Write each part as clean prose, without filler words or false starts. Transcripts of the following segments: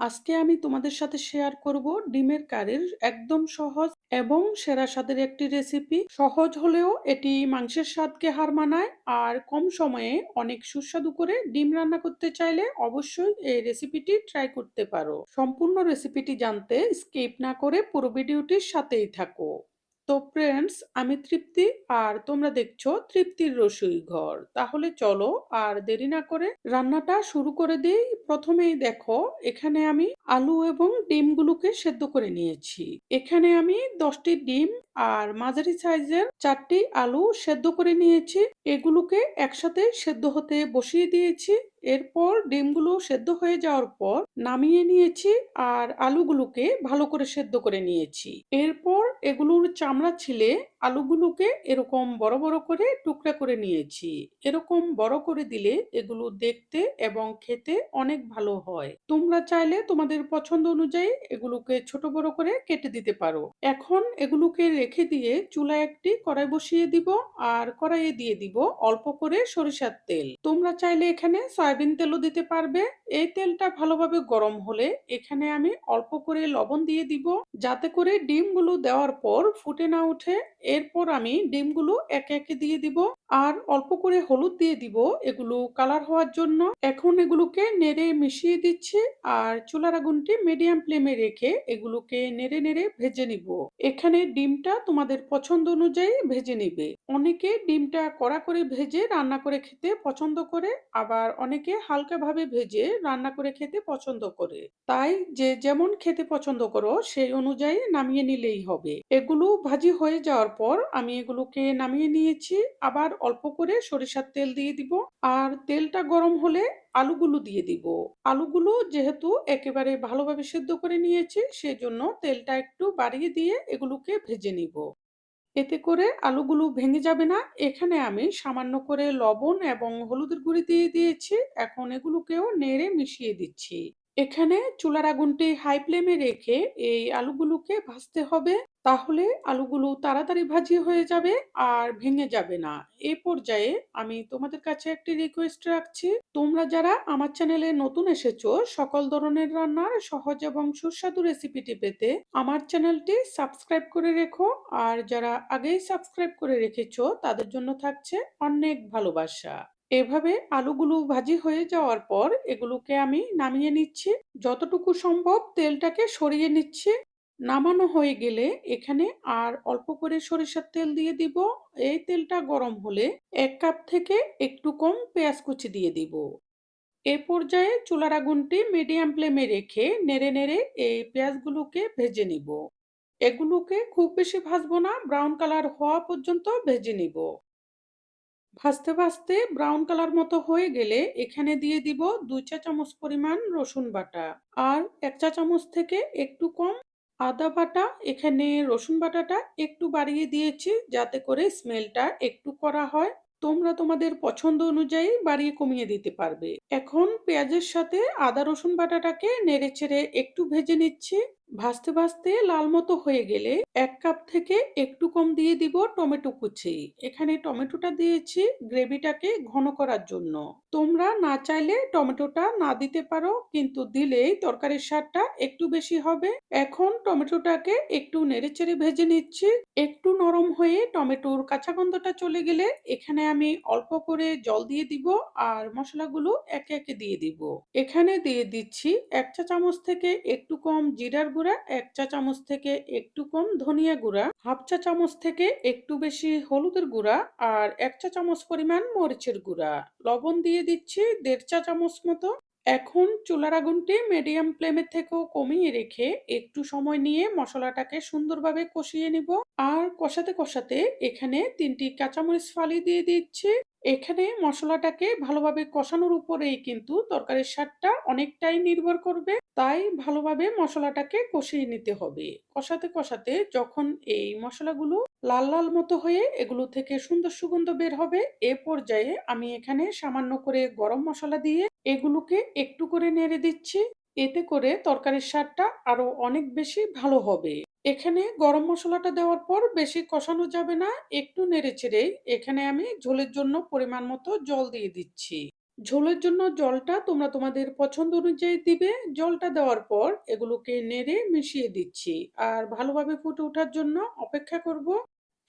আজকে আমি তোমাদের সাথে শেয়ার করব ডিমের কারির একদম সহজ এবং সেরা স্বাদের একটি রেসিপি। সহজ হলেও এটি মাংসের স্বাদকে হার মানায় আর কম সময়ে অনেক সুস্বাদু করে ডিম রান্না করতে চাইলে অবশ্যই এই রেসিপিটি ট্রাই করতে পারো। সম্পূর্ণ রেসিপিটি জানতে স্কিপ না করে পুরো ভিডিওটির সাথেই থাকো। তো ফ্রেন্ডস, আমি তৃপ্তি আর তোমরা দেখছো তৃপ্তির রসুই ঘর। তাহলে চলো আর দেরি না করে রান্নাটা শুরু করে দিই। প্রথমেই দেখো, এখানে আমি আলু এবং ডিমগুলোকে সেদ্ধ করে নিয়েছি। এখানে আমি 10টি ডিম আর মাঝারি সাইজের 4টি আলু সেদ্ধ করে নিয়েছি। এগুলোকে একসাথে সেদ্ধ হতে বসিয়ে দিয়েছি। এরপর ডিমগুলো সেদ্ধ হয়ে যাওয়ার পর নামিয়ে নিয়েছি আর আলুগুলোকে ভালো করে সেদ্ধ করে নিয়েছি। এরপর এগুলোর চামড়া ছিলে আলুগুলোকে এরকম বড় বড় করে টুকরা করে নিয়েছি। এরকম বড় করে দিলে এগুলো দেখতে এবং খেতে অনেক ভালো হয়। তোমরা চাইলে তোমাদের পছন্দ অনুযায়ী এগুলোকে ছোট বড় করে কেটে দিতে পারো। এখন এগুলোকে রেখে দিয়ে চুলায় একটি কড়াই বসিয়ে দিব আর কড়াইয়ে দিয়ে দিব অল্প করে সরিষার তেল। তোমরা চাইলে এখানে সয়াবিন তেলও দিতে পারবে। এই তেলটা ভালোভাবে গরম হলে এখানে আমি অল্প করে লবণ দিয়ে দিব, যাতে করে ডিমগুলো দেওয়ার পর ফুটে না ওঠে। এরপর আমি ডিমগুলো একে একে দিয়ে দিব আর অল্প করে হলুদ দিয়ে দিব এগুলো কালার হওয়ার জন্য। এখন এগুলোকে নেড়ে মিশিয়ে দিচ্ছি আর চুলার আগুনটি মিডিয়াম ফ্লেমে রেখে এগুলোকে নেড়ে নেড়ে ভেজে নিব। এখানে ডিমটা তোমাদের পছন্দ অনুযায়ী ভেজে নিবে। অনেকে ডিমটা কড়া করে ভেজে রান্না করে খেতে পছন্দ করে, আবার অনেকে হালকাভাবে ভেজে রান্না করে খেতে পছন্দ করে। তাই যে যেমন খেতে পছন্দ করো সেই অনুযায়ী নামিয়ে নিলেই হবে। এগুলো ভাজি হয়ে যাওয়ার পর আমি এগুলোকে নামিয়ে নিয়েছি। আবার অল্প করে সরিষার তেল দিয়ে দিব আর তেলটা গরম হলে আলুগুলো দিয়ে দিব। আলুগুলো যেহেতু একেবারে ভালোভাবে সেদ্ধ করে নিয়েছি, সেজন্য তেলটা একটু বাড়িয়ে দিয়ে এগুলোকে ভেজে নিব। এতে করে আলুগুলো ভেঙে যাবে না। এখানে আমি সামান্য করে লবণ এবং হলুদের গুঁড়ি দিয়ে দিয়েছি। এখন এগুলোকেও নেড়ে মিশিয়ে দিচ্ছি। এখানে চুলার আগুনটি হাই ফ্লেমে রেখে এই আলুগুলোকে ভাজতে হবে, তাহলে আলুগুলো তাড়াতাড়ি ভাজি হয়ে যাবে আর ভেঙে যাবে না। এই পর্যায়ে আমি তোমাদের কাছে একটি রিকোয়েস্ট রাখছি, তোমরা যারা আমার চ্যানেলে নতুন এসেছো, সকল ধরনের রান্নার সহজ এবং সুস্বাদু রেসিপিটি পেতে আমার চ্যানেলটি সাবস্ক্রাইব করে রেখো। আর যারা আগেই সাবস্ক্রাইব করে রেখেছো তাদের জন্য থাকছে অনেক ভালোবাসা। এভাবে আলুগুলো ভাজি হয়ে যাওয়ার পর এগুলোকে আমি নামিয়ে নিচ্ছি। যতটুকু সম্ভব তেলটাকে সরিয়ে নিচ্ছি। নামানো হয়ে গেলে এখানে আর অল্প করে সরিষার তেল দিয়ে দিব। এই তেলটা গরম হলে 1 কাপ থেকে একটু কম পেঁয়াজ কুচি দিয়ে দিব। এ পর্যায়ে চুলার আগুনটি মিডিয়াম ফ্লেমে রেখে নেড়ে নেড়ে এই পেঁয়াজগুলোকে ভেজে নিব। এগুলোকে খুব বেশি ভাজবো না, ব্রাউন কালার হওয়া পর্যন্ত ভেজে নিব। ভাজতে ভাজতে ব্রাউন কালার মতো হয়ে গেলে এখানে দিয়ে দিব 2 চা চামচ পরিমাণ রসুন বাটা আর 1 চা চামচ থেকে একটু কম আদা বাটা। এখানে রসুন বাটাটা একটু বাড়িয়ে দিয়েছি যাতে করে স্মেলটা একটু কড়া হয়। তোমরা তোমাদের পছন্দ অনুযায়ী বাড়িয়ে কমিয়ে দিতে পারবে। এখন পেঁয়াজের সাথে আদা রসুন বাটাটাকে নেড়েচেড়ে একটু ভেজে নিচ্ছি। ভাজতে ভাজতে লাল মতো হয়ে গেলে 1 কাপ থেকে একটু কম দিয়ে দিব টমেটো কুচি। এখানে টমেটোটা দিয়েছি গ্রেভিটাকে ঘন করার জন্য। তোমরা না চাইলে টমেটোটা না দিতে পারো, কিন্তু দিলেই তরকারির স্বাদটা একটু বেশি হবে। এখন টমেটোটাকে একটু নেড়েচেড়ে ভেজে নিচ্ছি। একটু নরম হয়ে টমেটোর কাঁচা গন্ধটা চলে গেলে এখানে আমি অল্প করে জল দিয়ে দিব আর মশলাগুলো একে একে দিয়ে দিব। এখানে দিয়ে দিচ্ছি 1 চা চামচ থেকে একটু কম জিরার গুঁড়া, 1 চা চামচ থেকে একটু কম ধনিয়া গুঁড়া, হাফ চা চামচ থেকে একটু বেশি হলুদের গুঁড়া আর 1 চা চামচ পরিমাণ মরিচের গুঁড়া। লবণ দিয়ে দিচ্ছি 1.5 চা চামচ মতো। এখন চুলার আগুনটি মিডিয়াম ফ্লেমের থেকেও কমিয়ে রেখে একটু সময় নিয়ে মশলাটাকে সুন্দরভাবে কষিয়ে নিব। আর কষাতে কষাতে এখানে 3টি কাঁচামরিচ ফালি দিয়ে দিচ্ছি। এখানে মশলাটাকে ভালোভাবে কষানোর উপরেই কিন্তু তরকারির স্বাদটা অনেকটাই নির্ভর করবে। তাই ভালোভাবে মশলাটাকে কষিয়ে নিতে হবে। কষাতে কষাতে যখন এই মশলাগুলো লাল লাল মতো হয়ে এগুলো থেকে সুন্দর সুগন্ধ বের হবে, এ পর্যায়ে আমি এখানে সামান্য করে গরম মশলা দিয়ে এগুলোকে একটু করে নেড়ে দিচ্ছি। এতে করে তরকারির স্বাদটা আরো অনেক বেশি ভালো হবে। এখানে গরম মসলাটা দেওয়ার পর বেশি কষানো যাবে না, একটু নেড়েচেড়েই এখানে আমি ঝোলের জন্য পরিমাণ মতো জল দিয়ে দিচ্ছি। ঝোলের জন্য জলটা তোমরা তোমাদের পছন্দ অনুযায়ী দিবে। জলটা দেওয়ার পর এগুলোকে নেড়ে মিশিয়ে দিচ্ছি। আর ভালোভাবে ফুটে ওঠার জন্য অপেক্ষা করব।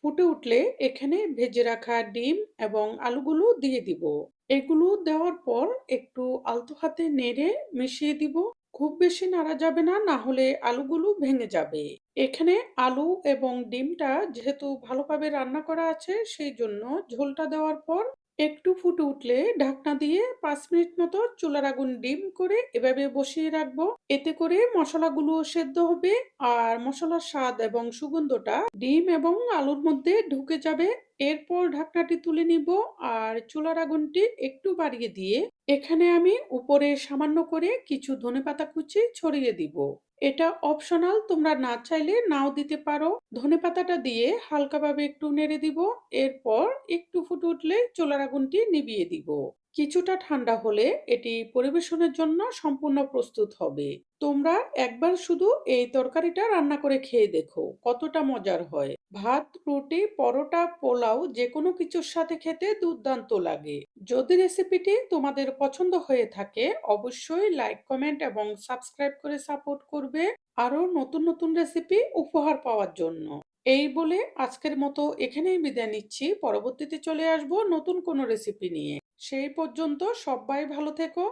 ফুটে উঠলে এখানে ভেজে রাখা ডিম এবং আলুগুলো দিয়ে দিব। এগুলো দেওয়ার পর একটু আলতো হাতে নেড়ে মিশিয়ে দিব। খুব বেশি নাড়া যাবে না, না হলে আলুগুলো ভেঙে যাবে। এখানে আলু এবং ডিমটা যেহেতু ভালোভাবে রান্না করা আছে, সেই জন্য ঝোলটা দেওয়ার পর একটু ফুটে উঠলে ঢাকনা দিয়ে ৫ মিনিট মতো চুলার আগুন ডিম করে এভাবে বসিয়ে রাখবো। এতে করে মশলাগুলো সেদ্ধ হবে আর মসলার স্বাদ এবং সুগন্ধটা ডিম এবং আলুর মধ্যে ঢুকে যাবে। এরপর ঢাকনাটি তুলে নিব আর চুলার আগুনটি একটু বাড়িয়ে দিয়ে এখানে আমি উপরে সামান্য করে কিছু ধনেপাতা কুচি ছড়িয়ে দিব। এটা অপশনাল, তোমরা না চাইলে নাও দিতে পারো। ধনেপাতাটা দিয়ে হালকাভাবে একটু নেড়ে দিব। এরপর একটু ফুটে উঠলে চুলার আগুনটি নিভিয়ে দিব। কিছুটা ঠান্ডা হলে এটি পরিবেশনের জন্য সম্পূর্ণ প্রস্তুত হবে। তোমরা একবার শুধু এই তরকারিটা রান্না করে খেয়ে দেখো কতটা মজার হয়। ভাত, রুটি, পরোটা, পোলাও যেকোনো কিছুর সাথে খেতে দুর্দান্ত লাগে। যদি রেসিপিটি তোমাদের পছন্দ হয়ে থাকে অবশ্যই লাইক, কমেন্ট এবং সাবস্ক্রাইব করে সাপোর্ট করবে আরো নতুন নতুন রেসিপি উপহার পাওয়ার জন্য। এই বলে আজকের মতো এখানেই বিদায় নিচ্ছি। পরবর্তীতে চলে আসবো নতুন কোনো রেসিপি নিয়ে। সেই পর্যন্ত সবাই ভালো থেকো।